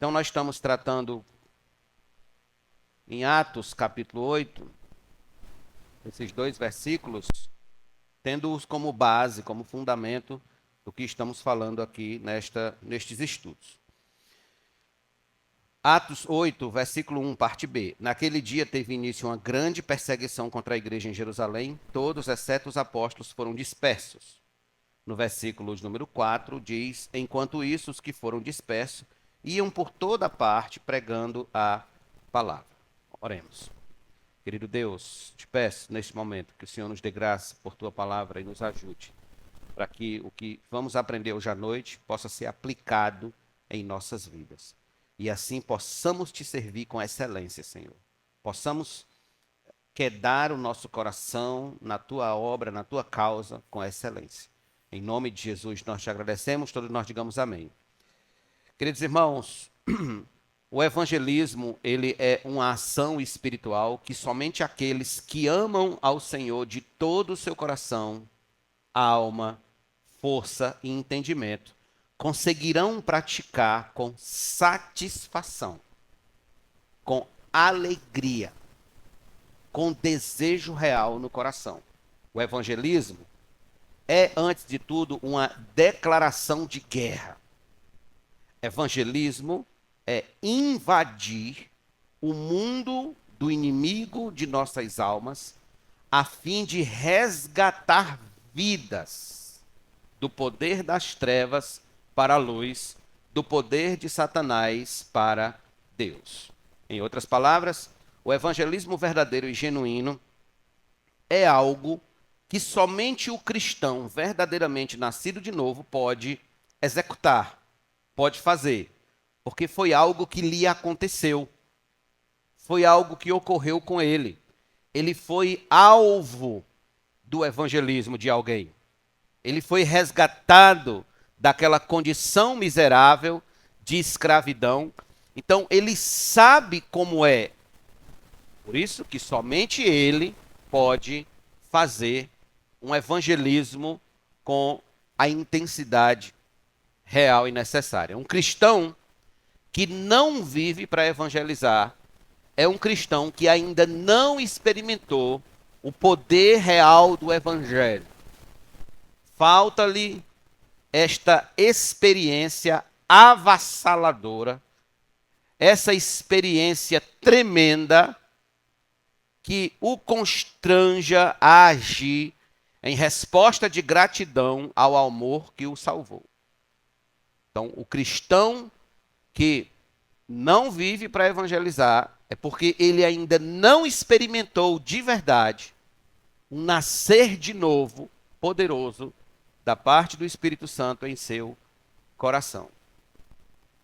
Então nós estamos tratando em Atos capítulo 8, esses 2 versículos, tendo-os como base, como fundamento do que estamos falando aqui nestes estudos. Atos 8, versículo 1, parte B. Naquele dia teve início uma grande perseguição contra a igreja em Jerusalém. Todos, exceto os apóstolos, foram dispersos. No versículo de número 4, diz: enquanto isso, os que foram dispersos iam por toda parte pregando a palavra. Oremos. Querido Deus, te peço neste momento que o Senhor nos dê graça por tua palavra e nos ajude, para que o que vamos aprender hoje à noite possa ser aplicado em nossas vidas. E assim possamos te servir com excelência, Senhor. Possamos quedar o nosso coração na tua obra, na tua causa, com excelência. Em nome de Jesus, nós te agradecemos, todos nós digamos amém. Queridos irmãos, o evangelismo, ele é uma ação espiritual que somente aqueles que amam ao Senhor de todo o seu coração, alma, força e entendimento conseguirão praticar com satisfação, com alegria, com desejo real no coração. O evangelismo é, antes de tudo, uma declaração de guerra. Evangelismo é invadir o mundo do inimigo de nossas almas, a fim de resgatar vidas do poder das trevas para a luz, do poder de Satanás para Deus. Em outras palavras, o evangelismo verdadeiro e genuíno é algo que somente o cristão verdadeiramente nascido de novo pode executar, pode fazer, porque foi algo que lhe aconteceu, foi algo que ocorreu com ele. Ele foi alvo do evangelismo de alguém. Ele foi resgatado daquela condição miserável de escravidão. Então, ele sabe como é. Por isso que somente ele pode fazer um evangelismo com a intensidade real e necessária. Um cristão que não vive para evangelizar é um cristão que ainda não experimentou o poder real do evangelho. Falta-lhe esta experiência avassaladora, essa experiência tremenda que o constranja a agir em resposta de gratidão ao amor que o salvou. Então, o cristão que não vive para evangelizar é porque ele ainda não experimentou de verdade um nascer de novo poderoso da parte do Espírito Santo em seu coração.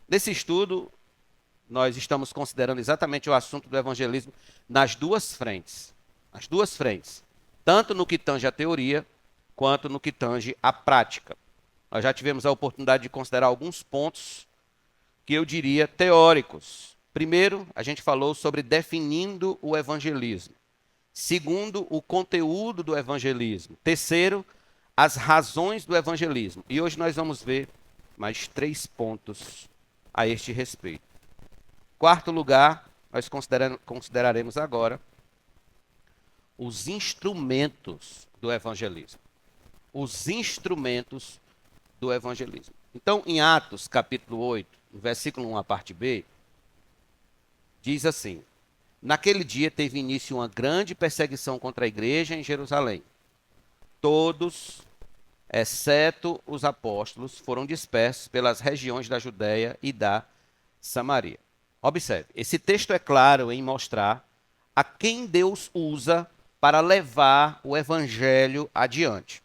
Nesse estudo, nós estamos considerando exatamente o assunto do evangelismo nas duas frentes. As duas frentes. Tanto no que tange a teoria, quanto no que tange a prática. Nós já tivemos a oportunidade de considerar alguns pontos que eu diria teóricos. Primeiro, a gente falou sobre definindo o evangelismo. Segundo, o conteúdo do evangelismo. Terceiro, as razões do evangelismo. E hoje nós vamos ver mais 3 pontos a este respeito. Quarto lugar, nós consideraremos agora os instrumentos do evangelismo. Os instrumentos do evangelismo. Então, em Atos, capítulo 8, no versículo 1, a parte B, diz assim: naquele dia teve início uma grande perseguição contra a igreja em Jerusalém. Todos, exceto os apóstolos, foram dispersos pelas regiões da Judéia e da Samaria. Observe, esse texto é claro em mostrar a quem Deus usa para levar o evangelho adiante.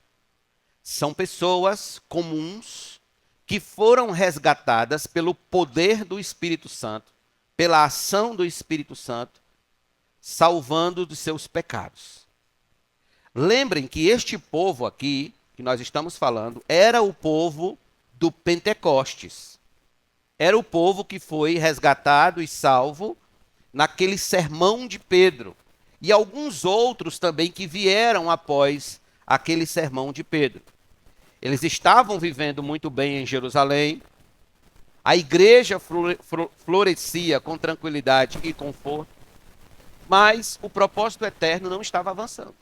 São pessoas comuns que foram resgatadas pelo poder do Espírito Santo, pela ação do Espírito Santo, salvando dos seus pecados. Lembrem que este povo aqui, que nós estamos falando, era o povo do Pentecostes. Era o povo que foi resgatado e salvo naquele sermão de Pedro. E alguns outros também que vieram após aquele sermão de Pedro. Eles estavam vivendo muito bem em Jerusalém. A igreja florescia com tranquilidade e conforto, mas o propósito eterno não estava avançando.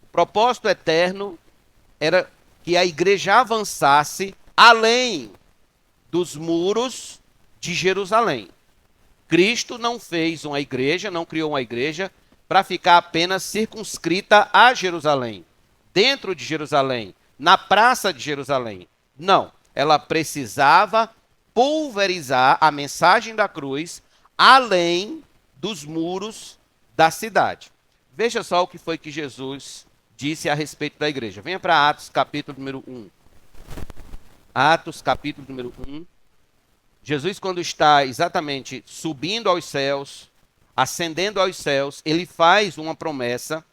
O propósito eterno era que a igreja avançasse além dos muros de Jerusalém. Cristo não fez uma igreja, não criou uma igreja para ficar apenas circunscrita a Jerusalém, dentro de Jerusalém, na praça de Jerusalém. Não, ela precisava pulverizar a mensagem da cruz além dos muros da cidade. Veja só o que foi que Jesus disse a respeito da igreja. Venha para Atos, capítulo número 1. Atos, capítulo número 1. Jesus, quando está exatamente subindo aos céus, ascendendo aos céus, ele faz uma promessa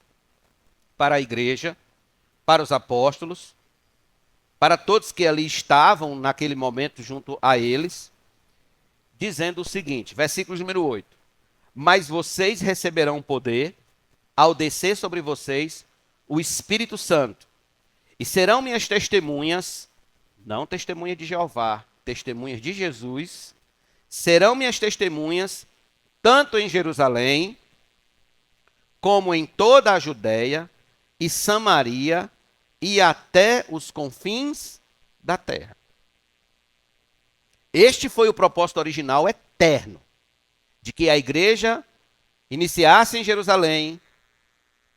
para a igreja, para os apóstolos, para todos que ali estavam naquele momento junto a eles, dizendo o seguinte, versículo número 8. Mas vocês receberão poder ao descer sobre vocês o Espírito Santo, e serão minhas testemunhas, não testemunhas de Jeová, testemunhas de Jesus, serão minhas testemunhas, tanto em Jerusalém, como em toda a Judéia e Samaria, e até os confins da terra. Este foi o propósito original eterno, de que a igreja iniciasse em Jerusalém,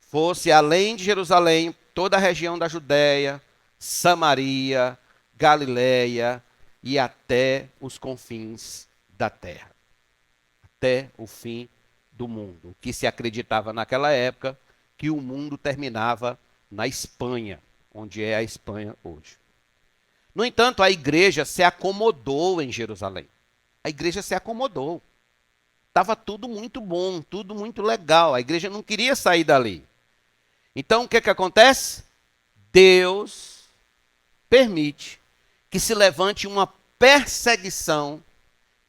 fosse além de Jerusalém, toda a região da Judéia, Samaria, Galileia e até os confins da terra. Até o fim do mundo. O que se acreditava naquela época que o mundo terminava na Espanha, onde é a Espanha hoje. No entanto, a igreja se acomodou em Jerusalém. A igreja se acomodou. Estava tudo muito bom, tudo muito legal. A igreja não queria sair dali. Então, o que acontece? Deus permite que se levante uma perseguição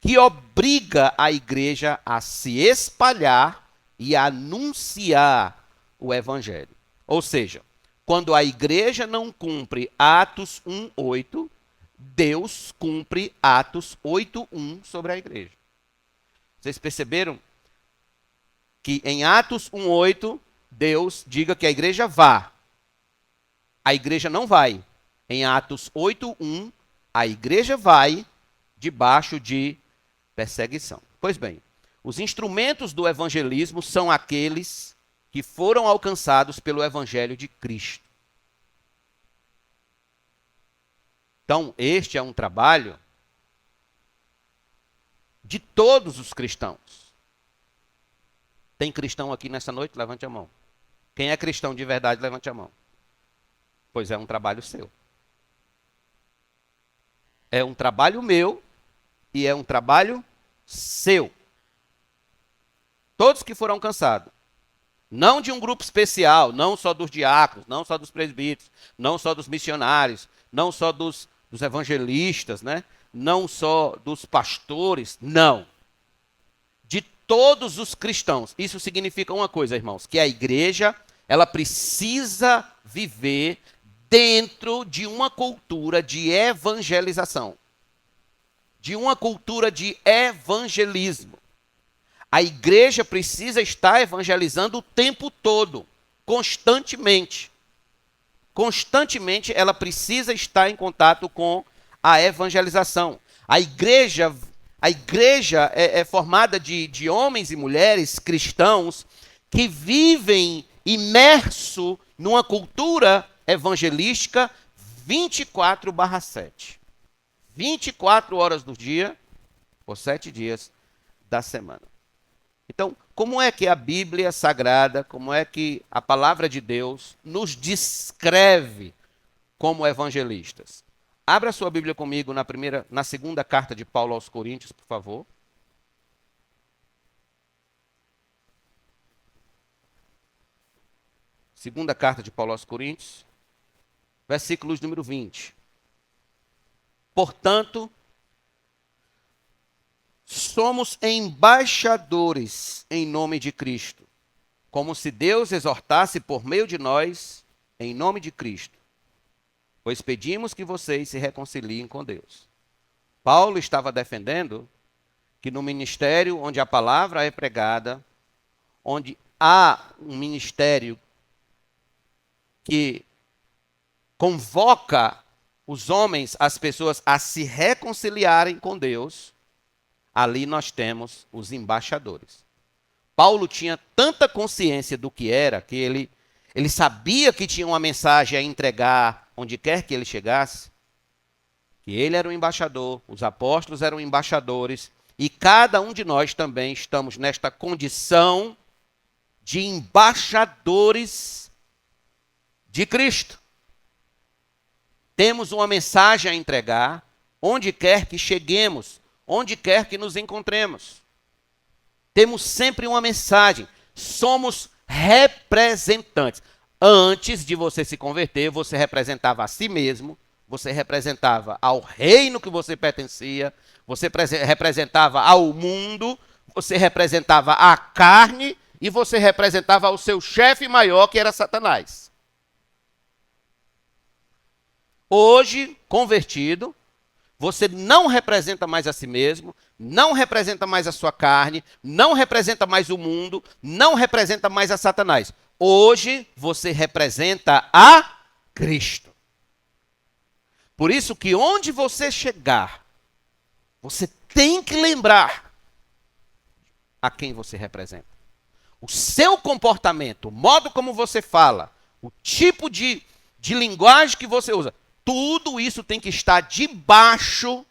que obriga a igreja a se espalhar e a anunciar o evangelho. Ou seja, quando a igreja não cumpre Atos 1:8, Deus cumpre Atos 8:1 sobre a igreja. Vocês perceberam que em Atos 1:8, Deus diga que a igreja vá. A igreja não vai. Em Atos 8:1, a igreja vai debaixo de perseguição. Pois bem, os instrumentos do evangelismo são aqueles que foram alcançados pelo evangelho de Cristo. Então, este é um trabalho de todos os cristãos. Tem cristão aqui nessa noite? Levante a mão. Quem é cristão de verdade, levante a mão. Pois é um trabalho seu. É um trabalho meu e é um trabalho seu. Todos que foram alcançados. Não de um grupo especial, não só dos diáconos, não só dos presbíteros, não só dos missionários, não só dos evangelistas, né? Não só dos pastores, não. De todos os cristãos. Isso significa uma coisa, irmãos, que a igreja, ela precisa viver dentro de uma cultura de evangelização. De uma cultura de evangelismo. A igreja precisa estar evangelizando o tempo todo, constantemente. Constantemente ela precisa estar em contato com a evangelização. A igreja é formada de homens e mulheres cristãos que vivem imerso numa cultura evangelística 24/7. 24 horas do dia, por 7 dias da semana. Então, como é que a Bíblia Sagrada, como é que a palavra de Deus nos descreve como evangelistas? Abra sua Bíblia comigo na segunda carta de Paulo aos Coríntios, por favor. Segunda carta de Paulo aos Coríntios, versículos número 20. Portanto, somos embaixadores em nome de Cristo, como se Deus exortasse por meio de nós em nome de Cristo. Pois pedimos que vocês se reconciliem com Deus. Paulo estava defendendo que no ministério onde a palavra é pregada, onde há um ministério que convoca os homens, as pessoas a se reconciliarem com Deus, ali nós temos os embaixadores. Paulo tinha tanta consciência do que era, que ele sabia que tinha uma mensagem a entregar onde quer que ele chegasse, que ele era um embaixador, os apóstolos eram embaixadores, e cada um de nós também estamos nesta condição de embaixadores de Cristo. Temos uma mensagem a entregar, onde quer que cheguemos, onde quer que nos encontremos. Temos sempre uma mensagem. Somos representantes. Antes de você se converter, você representava a si mesmo, você representava ao reino que você pertencia, você representava ao mundo, você representava a carne e você representava o seu chefe maior, que era Satanás. Hoje, convertido, você não representa mais a si mesmo, não representa mais a sua carne, não representa mais o mundo, não representa mais a Satanás. Hoje, você representa a Cristo. Por isso que onde você chegar, você tem que lembrar a quem você representa. O seu comportamento, o modo como você fala, o tipo de linguagem que você usa, tudo isso tem que estar debaixo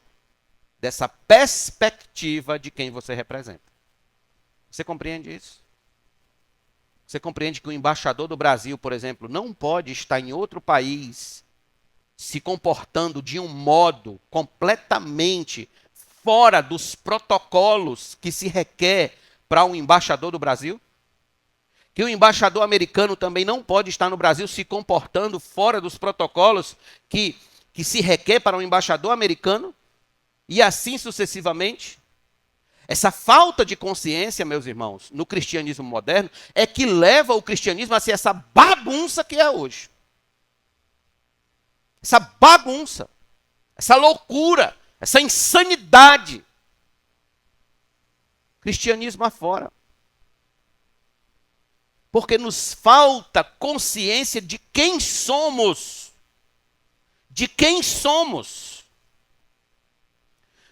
dessa perspectiva de quem você representa. Você compreende isso? Você compreende que o embaixador do Brasil, por exemplo, não pode estar em outro país se comportando de um modo completamente fora dos protocolos que se requer para um embaixador do Brasil? Que o embaixador americano também não pode estar no Brasil se comportando fora dos protocolos que se requer para um embaixador americano? E assim sucessivamente? Essa falta de consciência, meus irmãos, no cristianismo moderno, é que leva o cristianismo a ser essa bagunça que é hoje. Essa bagunça, essa loucura, essa insanidade. Cristianismo afora. Porque nos falta consciência de quem somos. De quem somos.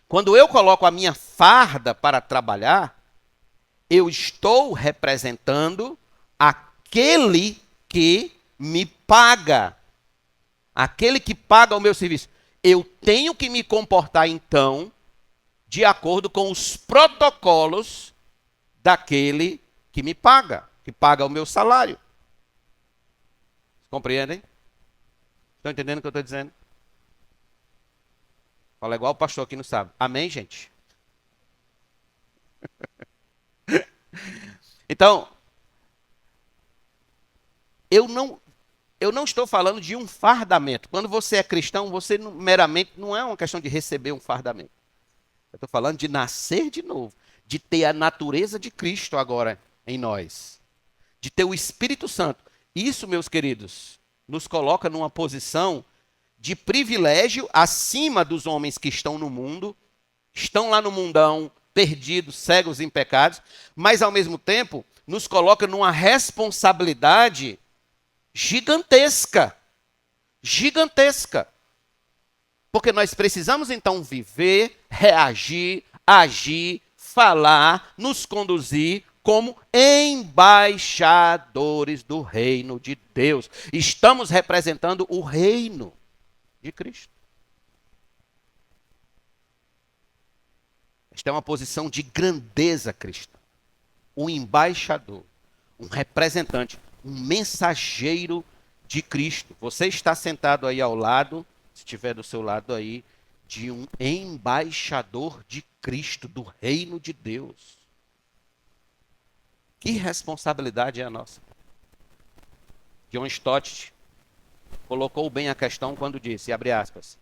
Quando eu coloco a minha farda para trabalhar, eu estou representando aquele que me paga. Aquele que paga o meu serviço. Eu tenho que me comportar, então, de acordo com os protocolos daquele que me paga, que paga o meu salário. Compreendem? Estão entendendo o que eu estou dizendo? Fala igual o pastor aqui não sabe. Amém, gente? Então, eu não estou falando de um fardamento. Quando você é cristão, você meramente não é uma questão de receber um fardamento. Eu estou falando de nascer de novo, de ter a natureza de Cristo agora em nós, de ter o Espírito Santo. Isso, meus queridos, nos coloca numa posição de privilégio acima dos homens que estão no mundo, estão lá no mundão, perdidos, cegos em pecados, mas ao mesmo tempo nos coloca numa responsabilidade gigantesca. Gigantesca. Porque nós precisamos então viver, reagir, agir, falar, nos conduzir como embaixadores do reino de Deus. Estamos representando o reino de Cristo. Esta é uma posição de grandeza cristã. Um embaixador, um representante, um mensageiro de Cristo. Você está sentado aí ao lado, se estiver do seu lado aí, de um embaixador de Cristo, do reino de Deus. Que responsabilidade é a nossa? John Stott colocou bem a questão quando disse, abre aspas,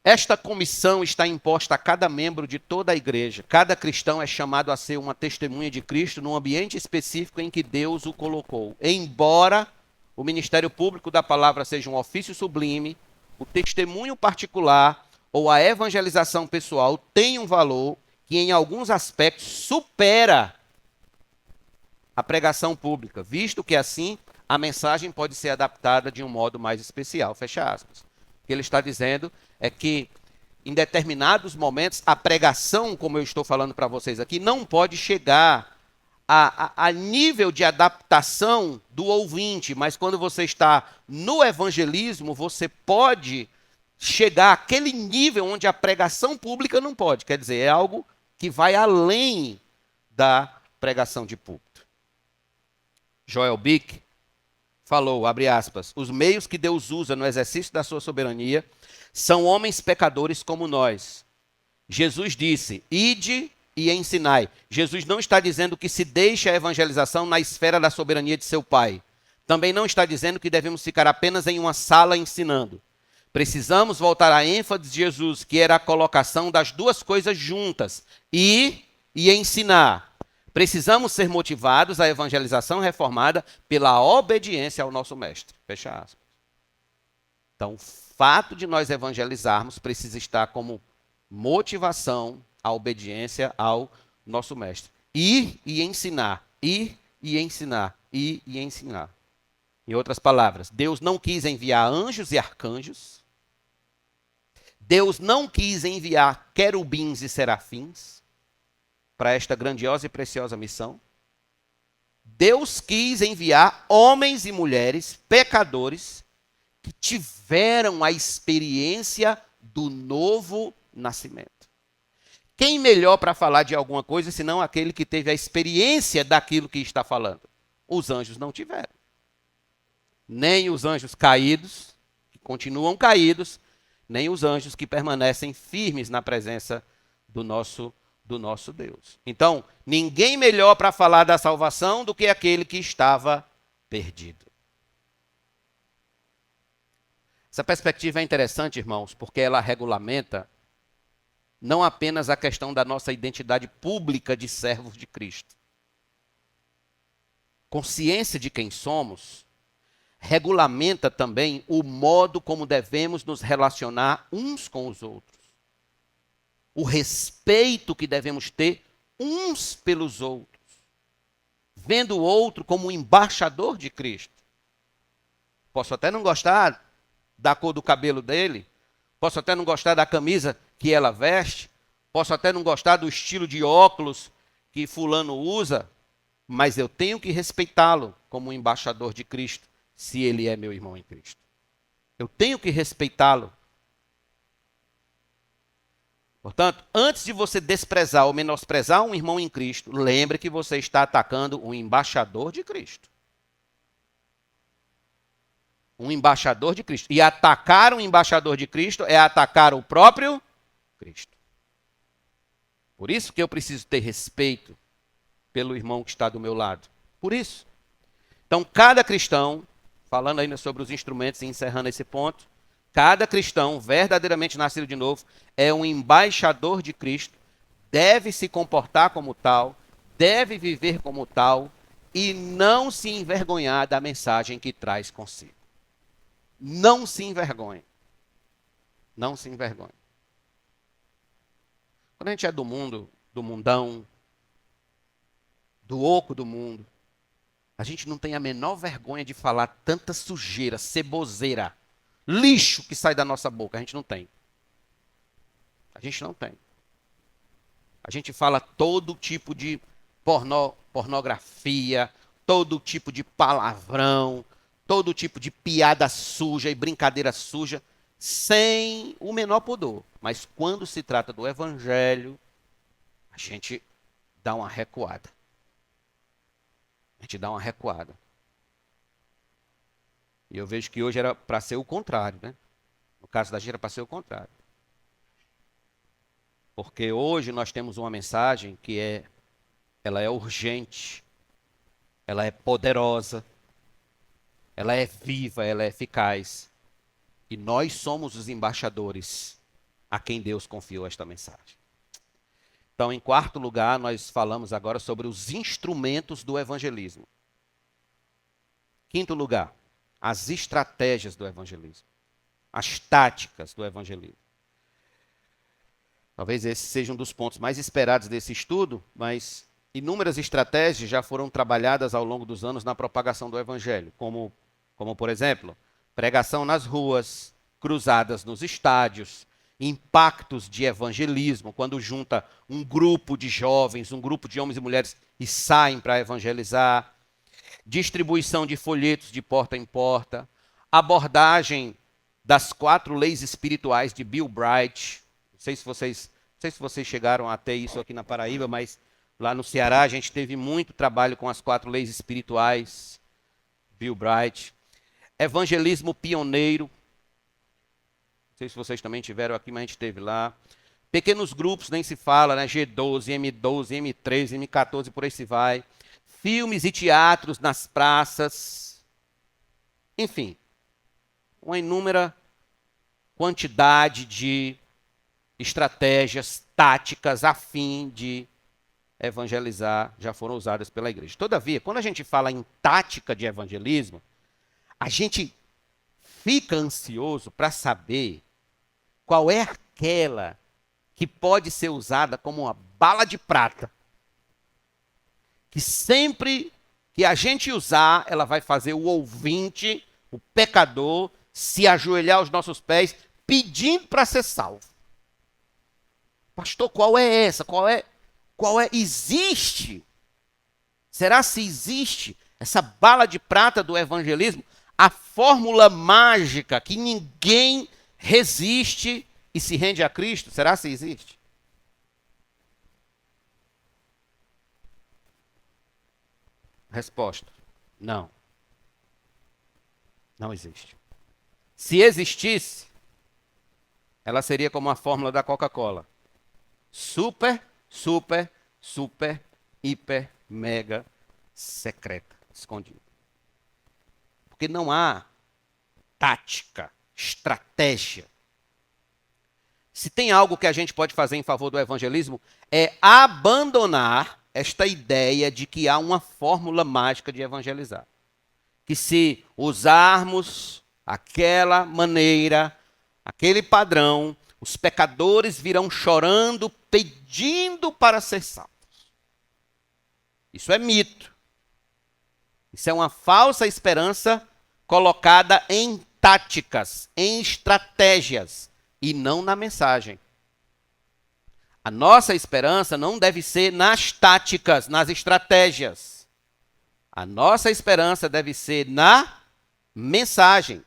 esta comissão está imposta a cada membro de toda a igreja. Cada cristão é chamado a ser uma testemunha de Cristo num ambiente específico em que Deus o colocou. Embora o ministério público da palavra seja um ofício sublime, o testemunho particular, ou a evangelização pessoal tem um valor que em alguns aspectos supera a pregação pública, visto que assim a mensagem pode ser adaptada de um modo mais especial. Fecha aspas. O que ele está dizendo é que em determinados momentos a pregação, como eu estou falando para vocês aqui, não pode chegar a nível de adaptação do ouvinte, mas quando você está no evangelismo, você pode chegar àquele nível onde a pregação pública não pode. Quer dizer, é algo que vai além da pregação de púlpito. Joel Bick falou, abre aspas, os meios que Deus usa no exercício da sua soberania são homens pecadores como nós. Jesus disse, ide e ensinai. Jesus não está dizendo que se deixe a evangelização na esfera da soberania de seu Pai. Também não está dizendo que devemos ficar apenas em uma sala ensinando. Precisamos voltar à ênfase de Jesus, que era a colocação das duas coisas juntas, ir e ensinar. Precisamos ser motivados à evangelização reformada pela obediência ao nosso Mestre. Fecha aspas. Então, o fato de nós evangelizarmos precisa estar como motivação à obediência ao nosso Mestre. Ir e ensinar, ir e ensinar, ir e ensinar. Em outras palavras, Deus não quis enviar anjos e arcanjos. Deus não quis enviar querubins e serafins para esta grandiosa e preciosa missão. Deus quis enviar homens e mulheres, pecadores, que tiveram a experiência do novo nascimento. Quem melhor para falar de alguma coisa senão aquele que teve a experiência daquilo que está falando? Os anjos não tiveram. Nem os anjos caídos, que continuam caídos, nem os anjos que permanecem firmes na presença do nosso Deus. Então, ninguém melhor para falar da salvação do que aquele que estava perdido. Essa perspectiva é interessante, irmãos, porque ela regulamenta não apenas a questão da nossa identidade pública de servos de Cristo. Consciência de quem somos regulamenta também o modo como devemos nos relacionar uns com os outros. O respeito que devemos ter uns pelos outros, vendo o outro como um embaixador de Cristo. Posso até não gostar da cor do cabelo dele, posso até não gostar da camisa que ela veste, posso até não gostar do estilo de óculos que fulano usa, mas eu tenho que respeitá-lo como um embaixador de Cristo, se ele é meu irmão em Cristo. Eu tenho que respeitá-lo. Portanto, antes de você desprezar ou menosprezar um irmão em Cristo, lembre que você está atacando um embaixador de Cristo. Um embaixador de Cristo. E atacar um embaixador de Cristo é atacar o próprio Cristo. Por isso que eu preciso ter respeito pelo irmão que está do meu lado. Por isso. Então, cada cristão, falando ainda sobre os instrumentos e encerrando esse ponto, cada cristão verdadeiramente nascido de novo é um embaixador de Cristo, deve se comportar como tal, deve viver como tal e não se envergonhar da mensagem que traz consigo. Não se envergonhe. Não se envergonhe. Quando a gente é do mundo, do mundão, do oco do mundo, a gente não tem a menor vergonha de falar tanta sujeira, ceboseira, lixo que sai da nossa boca. A gente não tem. A gente não tem. A gente fala todo tipo de pornografia, todo tipo de palavrão, todo tipo de piada suja e brincadeira suja, sem o menor pudor. Mas quando se trata do evangelho, a gente dá uma recuada. A gente dá uma recuada. E eu vejo que hoje era para ser o contrário, né? No caso da gente era para ser o contrário. Porque hoje nós temos uma mensagem que ela é urgente, ela é poderosa, ela é viva, ela é eficaz. E nós somos os embaixadores a quem Deus confiou esta mensagem. Então, em quarto lugar, nós falamos agora sobre os instrumentos do evangelismo. Quinto lugar, as estratégias do evangelismo. As táticas do evangelismo. Talvez esse seja um dos pontos mais esperados desse estudo, mas inúmeras estratégias já foram trabalhadas ao longo dos anos na propagação do evangelho, como por exemplo, pregação nas ruas, cruzadas nos estádios, impactos de evangelismo, quando junta um grupo de jovens, um grupo de homens e mulheres e saem para evangelizar, distribuição de folhetos de porta em porta, abordagem das 4 leis espirituais de Bill Bright. Não sei se vocês chegaram a ter isso aqui na Paraíba, mas lá no Ceará a gente teve muito trabalho com as 4 leis espirituais, Bill Bright. Evangelismo pioneiro. Não sei se vocês também tiveram aqui, mas a gente teve lá. Pequenos grupos, nem se fala, né? G12, M12, M13, M14, por aí se vai. Filmes e teatros nas praças. Enfim, uma inúmera quantidade de estratégias, táticas a fim de evangelizar já foram usadas pela igreja. Todavia, quando a gente fala em tática de evangelismo, a gente fica ansioso para saber qual é aquela que pode ser usada como uma bala de prata, que sempre que a gente usar, ela vai fazer o ouvinte, o pecador, se ajoelhar aos nossos pés, pedindo para ser salvo. Pastor, qual é essa? Qual é? Existe? Será se existe essa bala de prata do evangelismo? A fórmula mágica que ninguém resiste e se rende a Cristo? Será se existe? Resposta: não. Não existe. Se existisse, ela seria como a fórmula da Coca-Cola. Super, super, super, hiper, mega, secreta, escondida. Porque não há tática, estratégia. Se tem algo que a gente pode fazer em favor do evangelismo, é abandonar esta ideia de que há uma fórmula mágica de evangelizar. Que se usarmos aquela maneira, aquele padrão, os pecadores virão chorando, pedindo para ser salvos. Isso é mito. Isso é uma falsa esperança colocada em táticas, em estratégias, e não na mensagem. A nossa esperança não deve ser nas táticas, nas estratégias. A nossa esperança deve ser na mensagem.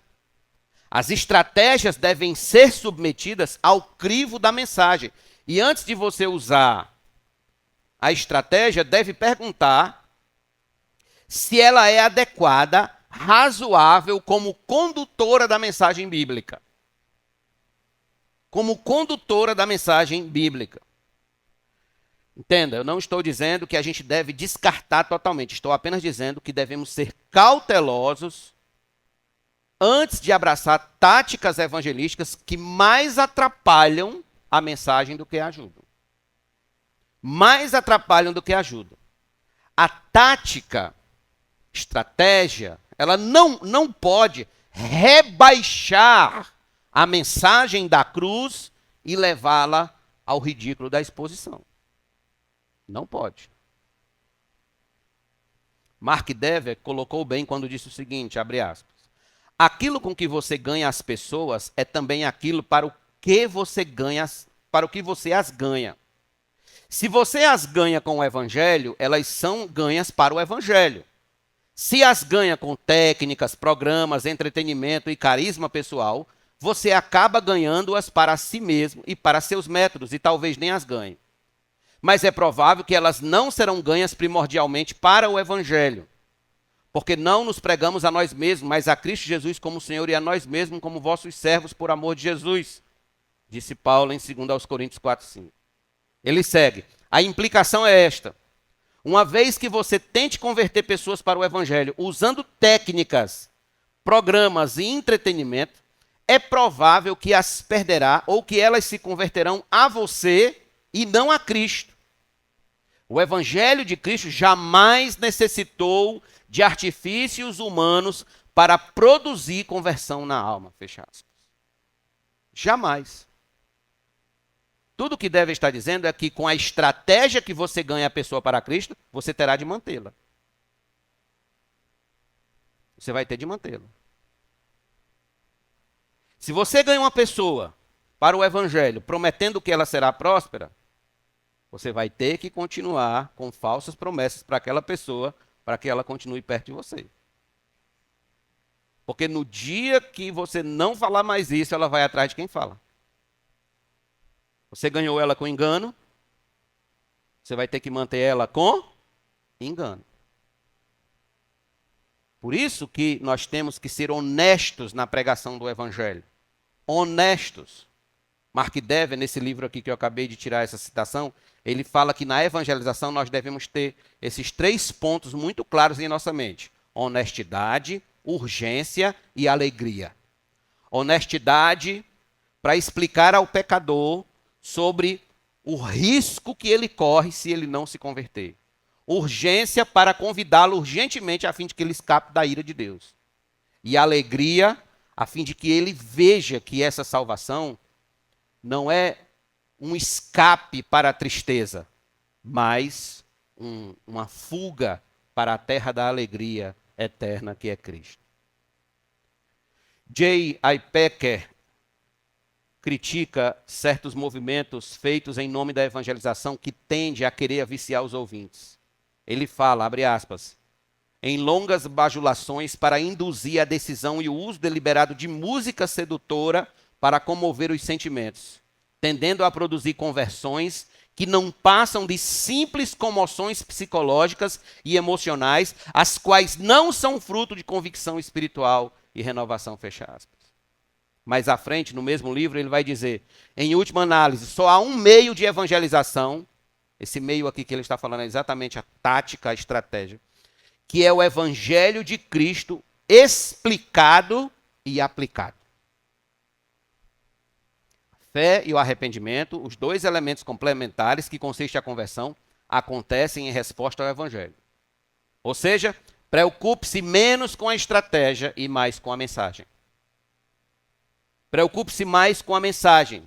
As estratégias devem ser submetidas ao crivo da mensagem. E antes de você usar a estratégia, deve perguntar se ela é adequada, razoável como condutora da mensagem bíblica. Como condutora da mensagem bíblica. Entenda, eu não estou dizendo que a gente deve descartar totalmente. Estou apenas dizendo que devemos ser cautelosos antes de abraçar táticas evangelísticas que mais atrapalham a mensagem do que ajudam. Mais atrapalham do que ajudam. A tática, estratégia, ela não pode rebaixar a mensagem da cruz e levá-la ao ridículo da exposição. Não pode. Mark Dever colocou bem quando disse o seguinte, abre aspas: aquilo com que você ganha as pessoas é também aquilo para o que você as ganha. Se você as ganha com o evangelho, elas são ganhas para o evangelho. Se as ganha com técnicas, programas, entretenimento e carisma pessoal, você acaba ganhando-as para si mesmo e para seus métodos, e talvez nem as ganhe. Mas é provável que elas não serão ganhas primordialmente para o evangelho. Porque não nos pregamos a nós mesmos, mas a Cristo Jesus como Senhor e a nós mesmos como vossos servos por amor de Jesus. Disse Paulo em 2 Coríntios 4:5. Ele segue. A implicação é esta. Uma vez que você tente converter pessoas para o evangelho usando técnicas, programas e entretenimento, é provável que as perderá ou que elas se converterão a você e não a Cristo. O evangelho de Cristo jamais necessitou de artifícios humanos para produzir conversão na alma. Fecha aspas. Jamais. Tudo que deve estar dizendo é que com a estratégia que você ganha a pessoa para Cristo, você terá de mantê-la. Você vai ter de mantê-la. Se você ganha uma pessoa para o evangelho, prometendo que ela será próspera, você vai ter que continuar com falsas promessas para aquela pessoa, para que ela continue perto de você. Porque no dia que você não falar mais isso, ela vai atrás de quem fala. Você ganhou ela com engano, você vai ter que manter ela com engano. Por isso que nós temos que ser honestos na pregação do evangelho. Honestos. Mark Dever, nesse livro aqui que eu acabei de tirar essa citação, ele fala que na evangelização nós devemos ter esses 3 pontos muito claros em nossa mente: honestidade, urgência e alegria. Honestidade para explicar ao pecador sobre o risco que ele corre se ele não se converter. Urgência para convidá-lo urgentemente a fim de que ele escape da ira de Deus. E alegria a fim de que ele veja que essa salvação não é um escape para a tristeza, mas uma fuga para a terra da alegria eterna que é Cristo. J. I. Packer critica certos movimentos feitos em nome da evangelização que tende a querer viciar os ouvintes. Ele fala, abre aspas, em longas bajulações para induzir a decisão e o uso deliberado de música sedutora para comover os sentimentos, tendendo a produzir conversões que não passam de simples comoções psicológicas e emocionais, as quais não são fruto de convicção espiritual e renovação, fecha aspas. Mais à frente, no mesmo livro, ele vai dizer, em última análise, só há um meio de evangelização, esse meio aqui que ele está falando é exatamente a tática, a estratégia, que é o evangelho de Cristo explicado e aplicado. Fé e o arrependimento, os 2 elementos complementares que consiste a conversão, acontecem em resposta ao evangelho. Ou seja, preocupe-se menos com a estratégia e mais com a mensagem. Preocupe-se mais com a mensagem.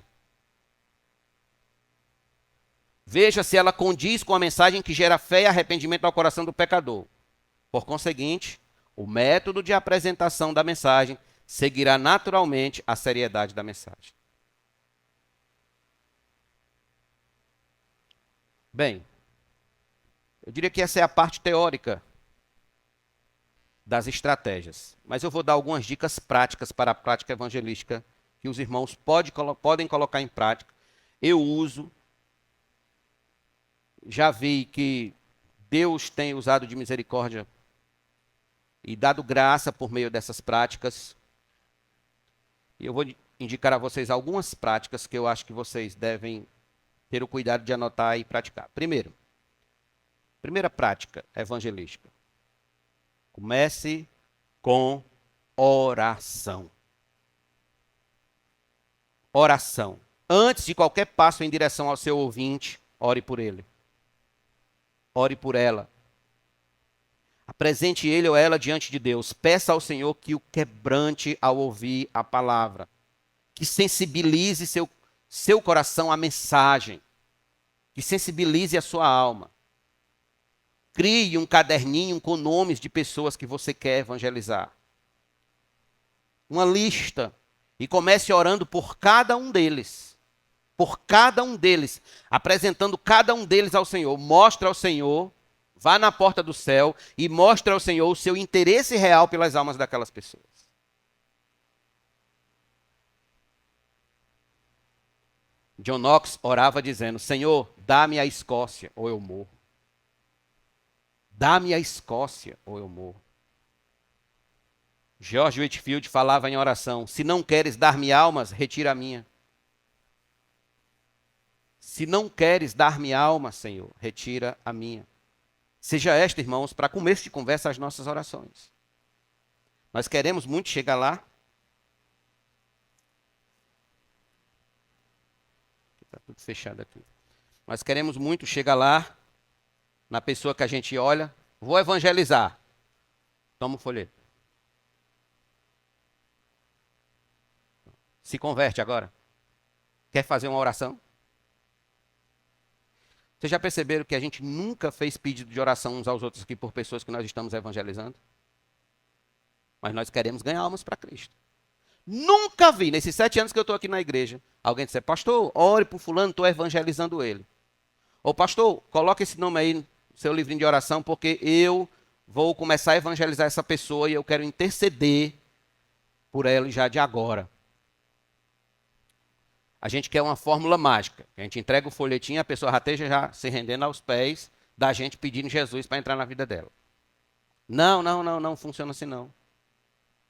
Veja se ela condiz com a mensagem que gera fé e arrependimento ao coração do pecador. Por conseguinte, o método de apresentação da mensagem seguirá naturalmente a seriedade da mensagem. Bem, eu diria que essa é a parte teórica das estratégias. Mas eu vou dar algumas dicas práticas para a prática evangelística que os irmãos podem colocar em prática. Eu uso. Já vi que Deus tem usado de misericórdia e dado graça por meio dessas práticas. E eu vou indicar a vocês algumas práticas que eu acho que vocês devem ter o cuidado de anotar e praticar. Primeira prática evangelística. Comece com oração. Oração. Antes de qualquer passo em direção ao seu ouvinte, ore por ele. Ore por ela. Apresente ele ou ela diante de Deus. Peça ao Senhor que o quebrante ao ouvir a palavra. Que sensibilize seu coração à mensagem. Que sensibilize a sua alma. Crie um caderninho com nomes de pessoas que você quer evangelizar. Uma lista. E comece orando por cada um deles. Por cada um deles. Apresentando cada um deles ao Senhor. Mostre ao Senhor, vá na porta do céu e mostre ao Senhor o seu interesse real pelas almas daquelas pessoas. John Knox orava dizendo, Senhor, dá-me a Escócia ou eu morro. Dá-me a Escócia ou eu morro. George Whitefield falava em oração, se não queres dar-me almas, retira a minha. Se não queres dar-me alma, Senhor, retira a minha. Seja esta, irmãos, para começo de conversa, as nossas orações. Nós queremos muito chegar lá. Está tudo fechado aqui. Nós queremos muito chegar lá, na pessoa que a gente olha, vou evangelizar. Toma o folheto. Se converte agora. Quer fazer uma oração? Vocês já perceberam que a gente nunca fez pedido de oração uns aos outros aqui por pessoas que nós estamos evangelizando? Mas nós queremos ganhar almas para Cristo. Nunca vi, nesses 7 anos que eu estou aqui na igreja, alguém dizer, pastor, ore por fulano, estou evangelizando ele. Ou pastor, coloque esse nome aí no seu livrinho de oração, porque eu vou começar a evangelizar essa pessoa e eu quero interceder por ela já de agora. A gente quer uma fórmula mágica. A gente entrega o folhetinho e a pessoa já esteja já se rendendo aos pés da gente pedindo Jesus para entrar na vida dela. Não funciona assim não.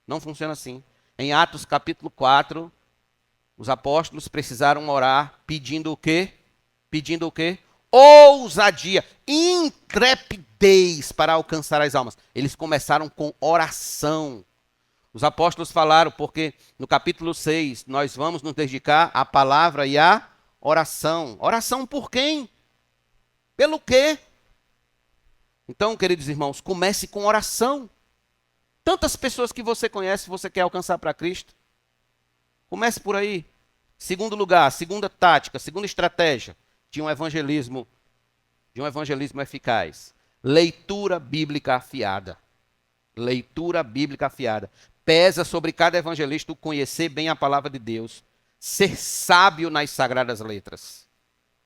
Não funciona assim. Em Atos capítulo 4, os apóstolos precisaram orar pedindo o quê? Pedindo o quê? Ousadia, intrepidez para alcançar as almas. Eles começaram com oração. Os apóstolos falaram, porque no capítulo 6, nós vamos nos dedicar à palavra e à oração. Oração por quem? Pelo quê? Então, queridos irmãos, comece com oração. Tantas pessoas que você conhece, você quer alcançar para Cristo. Comece por aí. Segundo lugar, segunda tática, segunda estratégia de um evangelismo eficaz. Leitura bíblica afiada. Leitura bíblica afiada. Pesa sobre cada evangelista o conhecer bem a palavra de Deus, ser sábio nas sagradas letras.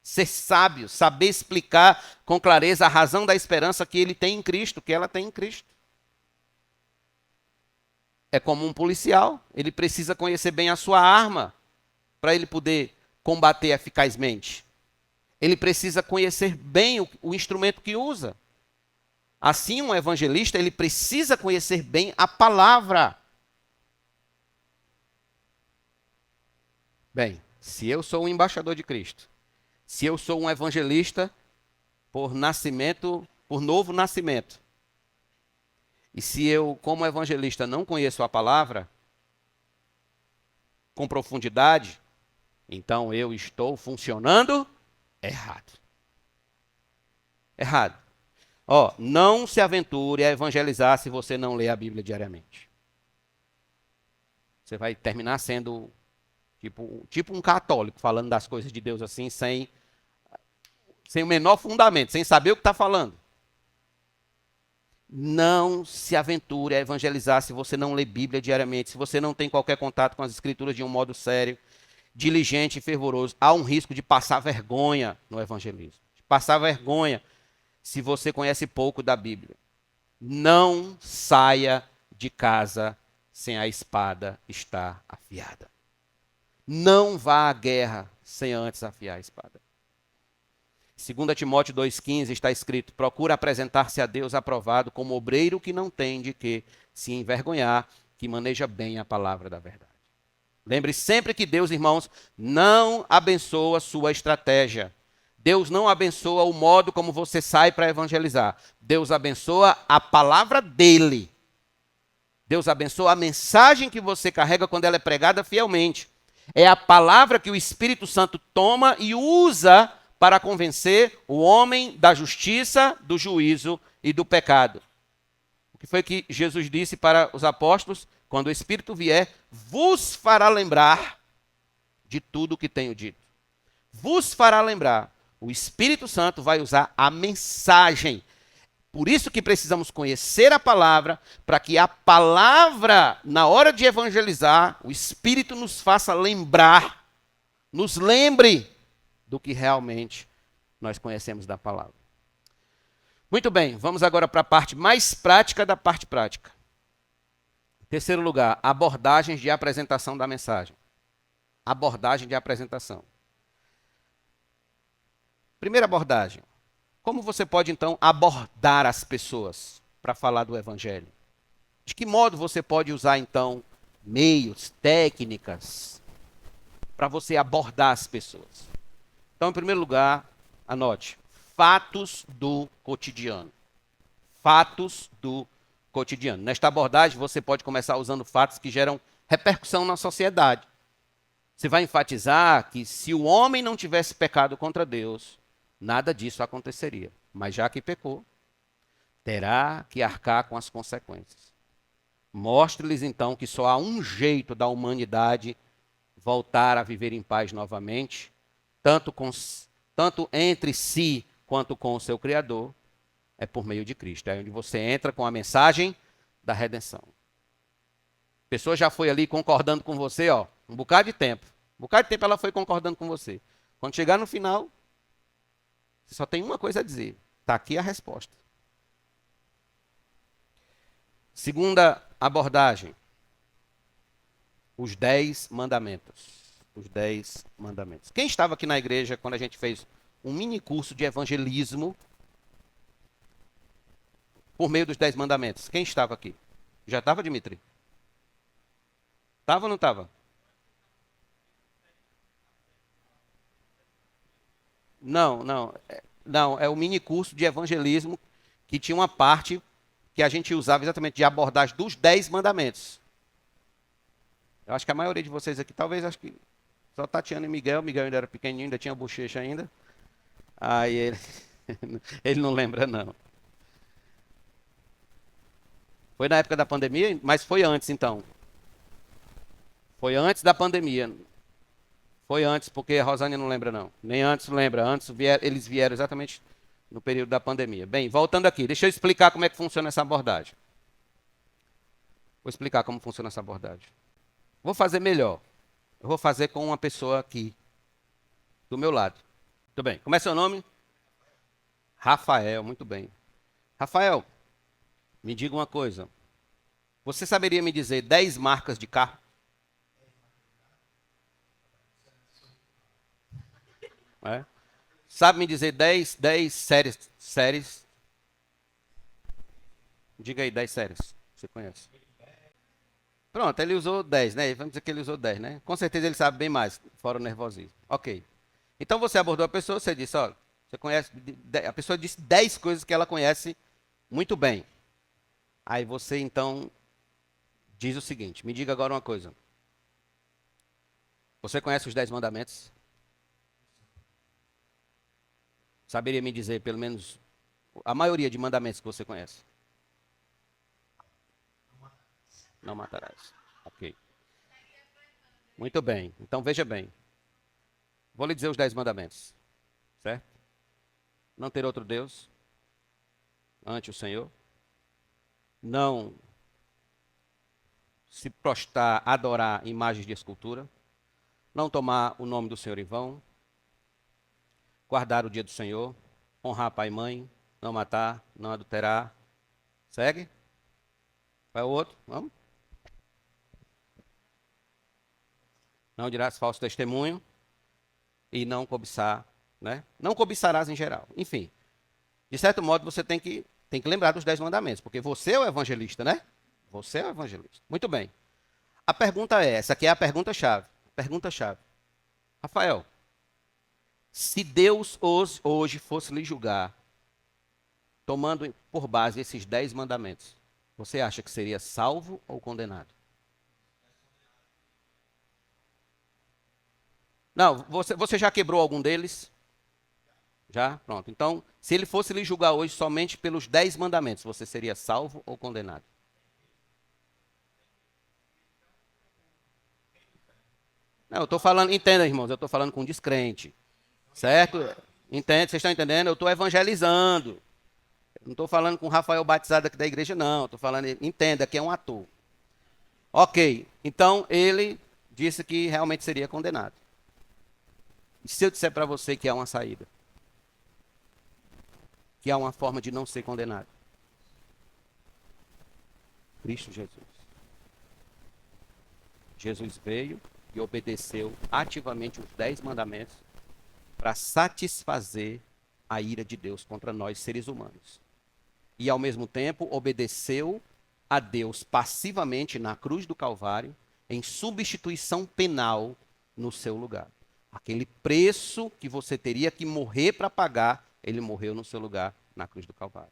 Ser sábio, saber explicar com clareza a razão da esperança que ele tem em Cristo, que ela tem em Cristo. É como um policial, ele precisa conhecer bem a sua arma para ele poder combater eficazmente. Ele precisa conhecer bem o instrumento que usa. Assim, um evangelista, ele precisa conhecer bem a palavra. Bem, se eu sou um embaixador de Cristo, se eu sou um evangelista por nascimento, por novo nascimento, e se eu, como evangelista, não conheço a palavra com profundidade, então eu estou funcionando errado. Errado. Não se aventure a evangelizar se você não lê a Bíblia diariamente. Você vai terminar sendo tipo um católico, falando das coisas de Deus assim, sem o menor fundamento, sem saber o que está falando. Não se aventure a evangelizar se você não lê Bíblia diariamente, se você não tem qualquer contato com as Escrituras de um modo sério, diligente e fervoroso. Há um risco de passar vergonha no evangelismo. De passar vergonha se você conhece pouco da Bíblia. Não saia de casa sem a espada estar afiada. Não vá à guerra sem antes afiar a espada. 2 Timóteo 2,15 está escrito: procura apresentar-se a Deus aprovado como obreiro que não tem de que se envergonhar, que maneja bem a palavra da verdade. Lembre sempre que Deus, irmãos, não abençoa a sua estratégia. Deus não abençoa o modo como você sai para evangelizar. Deus abençoa a palavra dele. Deus abençoa a mensagem que você carrega quando ela é pregada fielmente. É a palavra que o Espírito Santo toma e usa para convencer o homem da justiça, do juízo e do pecado. O que foi que Jesus disse para os apóstolos? Quando o Espírito vier, vos fará lembrar de tudo o que tenho dito. Vos fará lembrar. O Espírito Santo vai usar a mensagem. Por isso que precisamos conhecer a palavra, para que a palavra, na hora de evangelizar, o Espírito nos faça lembrar, nos lembre do que realmente nós conhecemos da palavra. Muito bem, vamos agora para a parte mais prática da parte prática. Em terceiro lugar, abordagens de apresentação da mensagem. Abordagem de apresentação. Primeira abordagem. Como você pode, então, abordar as pessoas para falar do Evangelho? De que modo você pode usar, então, meios, técnicas, para você abordar as pessoas? Então, em primeiro lugar, anote, fatos do cotidiano. Fatos do cotidiano. Nesta abordagem, você pode começar usando fatos que geram repercussão na sociedade. Você vai enfatizar que se o homem não tivesse pecado contra Deus, nada disso aconteceria. Mas já que pecou, terá que arcar com as consequências. Mostre-lhes então que só há um jeito da humanidade voltar a viver em paz novamente, tanto entre si quanto com o seu Criador, é por meio de Cristo. É onde você entra com a mensagem da redenção. A pessoa já foi ali concordando com você, ó, um bocado de tempo. Um bocado de tempo ela foi concordando com você. Quando chegar no final, você só tem uma coisa a dizer. Está aqui a resposta. Segunda abordagem. Os 10 mandamentos. Os 10 mandamentos. Quem estava aqui na igreja quando a gente fez um mini curso de evangelismo por meio dos 10 mandamentos? Quem estava aqui? Já estava, Dimitri? Estava ou não estava? Não, não. Não, é o mini curso de evangelismo que tinha uma parte que a gente usava exatamente de abordagem dos 10 mandamentos. Eu acho que a maioria de vocês aqui, talvez, acho que só Tatiana e Miguel. Miguel ainda era pequenininho, ainda tinha bochecha ainda. Aí ele, ele não lembra, não. Foi na época da pandemia, mas foi antes, então. Foi antes da pandemia. Foi antes, porque a Rosânia não lembra, não. Nem antes lembra. Antes eles vieram exatamente no período da pandemia. Bem, voltando aqui, deixa eu explicar como é que funciona essa abordagem. Vou explicar como funciona essa abordagem. Vou fazer melhor. Eu vou fazer com uma pessoa aqui, do meu lado. Muito bem. Como é seu nome? Rafael, muito bem. Rafael, me diga uma coisa. Você saberia me dizer 10 marcas de carro? É? Sabe me dizer 10 séries? Diga aí, 10 séries. Você conhece? Pronto, ele usou 10, né? Vamos dizer que ele usou 10, né? Com certeza ele sabe bem mais, fora o nervosismo. Ok. Então você abordou a pessoa, você disse, olha, você conhece, a pessoa disse 10 coisas que ela conhece muito bem. Aí você então diz o seguinte, me diga agora uma coisa. Você conhece os 10 mandamentos? Saberia me dizer pelo menos a maioria de mandamentos que você conhece? Não matarás. Ok. Muito bem. Então veja bem. Vou lhe dizer os 10 mandamentos. Certo? Não ter outro Deus ante o Senhor. Não se prostrar, adorar imagens de escultura. Não tomar o nome do Senhor em vão. Guardar o dia do Senhor. Honrar pai e mãe. Não matar. Não adulterar. Segue? Qual é o outro? Vamos? Não dirás falso testemunho. E não cobiçar, né? Não cobiçarás em geral. Enfim, de certo modo você tem que lembrar dos 10 mandamentos, porque você é o evangelista, né? Você é o evangelista. Muito bem. A pergunta é, essa aqui é a pergunta-chave. Pergunta-chave. Rafael, se Deus hoje fosse lhe julgar, tomando por base esses 10 mandamentos, você acha que seria salvo ou condenado? Não, você já quebrou algum deles? Já? Pronto. Então, se ele fosse lhe julgar hoje somente pelos 10 mandamentos, você seria salvo ou condenado? Não, eu estou falando, entenda, irmãos, eu estou falando com descrente. Certo? Entende? Vocês estão entendendo? Eu estou evangelizando. Eu não estou falando com o Rafael batizado aqui da igreja, não. Estou falando, entenda que é um ator. Ok. Então, ele disse que realmente seria condenado. E se eu disser para você que há uma saída? Que há uma forma de não ser condenado? Cristo Jesus. Jesus veio e obedeceu ativamente os 10 mandamentos para satisfazer a ira de Deus contra nós, seres humanos. E, ao mesmo tempo, obedeceu a Deus passivamente na cruz do Calvário, em substituição penal no seu lugar. Aquele preço que você teria que morrer para pagar, ele morreu no seu lugar na cruz do Calvário.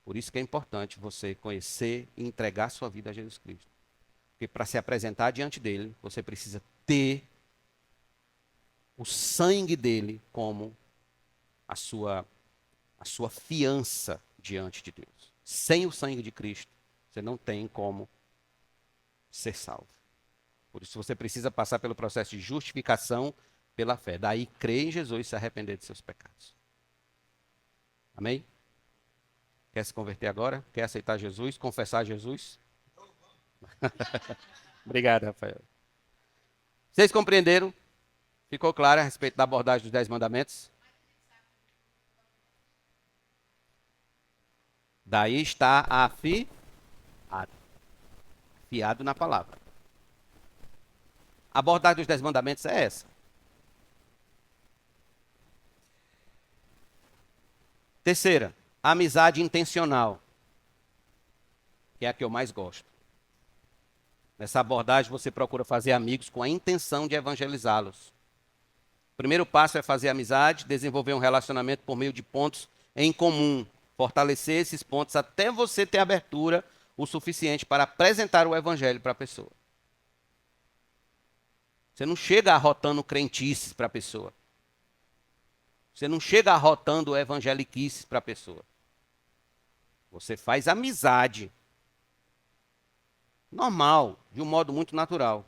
Por isso que é importante você conhecer e entregar sua vida a Jesus Cristo. Porque para se apresentar diante dele, você precisa ter o sangue dele como a sua fiança diante de Deus. Sem o sangue de Cristo, você não tem como ser salvo. Por isso você precisa passar pelo processo de justificação pela fé. Daí crer em Jesus e se arrepender de seus pecados. Amém? Quer se converter agora? Quer aceitar Jesus? Confessar Jesus? Obrigado, Rafael. Vocês compreenderam? Ficou claro a respeito da abordagem dos 10 mandamentos? Daí está afiado na palavra. A abordagem dos 10 mandamentos é essa. Terceira, amizade intencional, que é a que eu mais gosto. Nessa abordagem você procura fazer amigos com a intenção de evangelizá-los. O primeiro passo é fazer amizade, desenvolver um relacionamento por meio de pontos em comum, fortalecer esses pontos até você ter abertura o suficiente para apresentar o evangelho para a pessoa. Você não chega arrotando crentices para a pessoa. Você não chega arrotando evangeliquices para a pessoa. Você faz amizade. Normal, de um modo muito natural.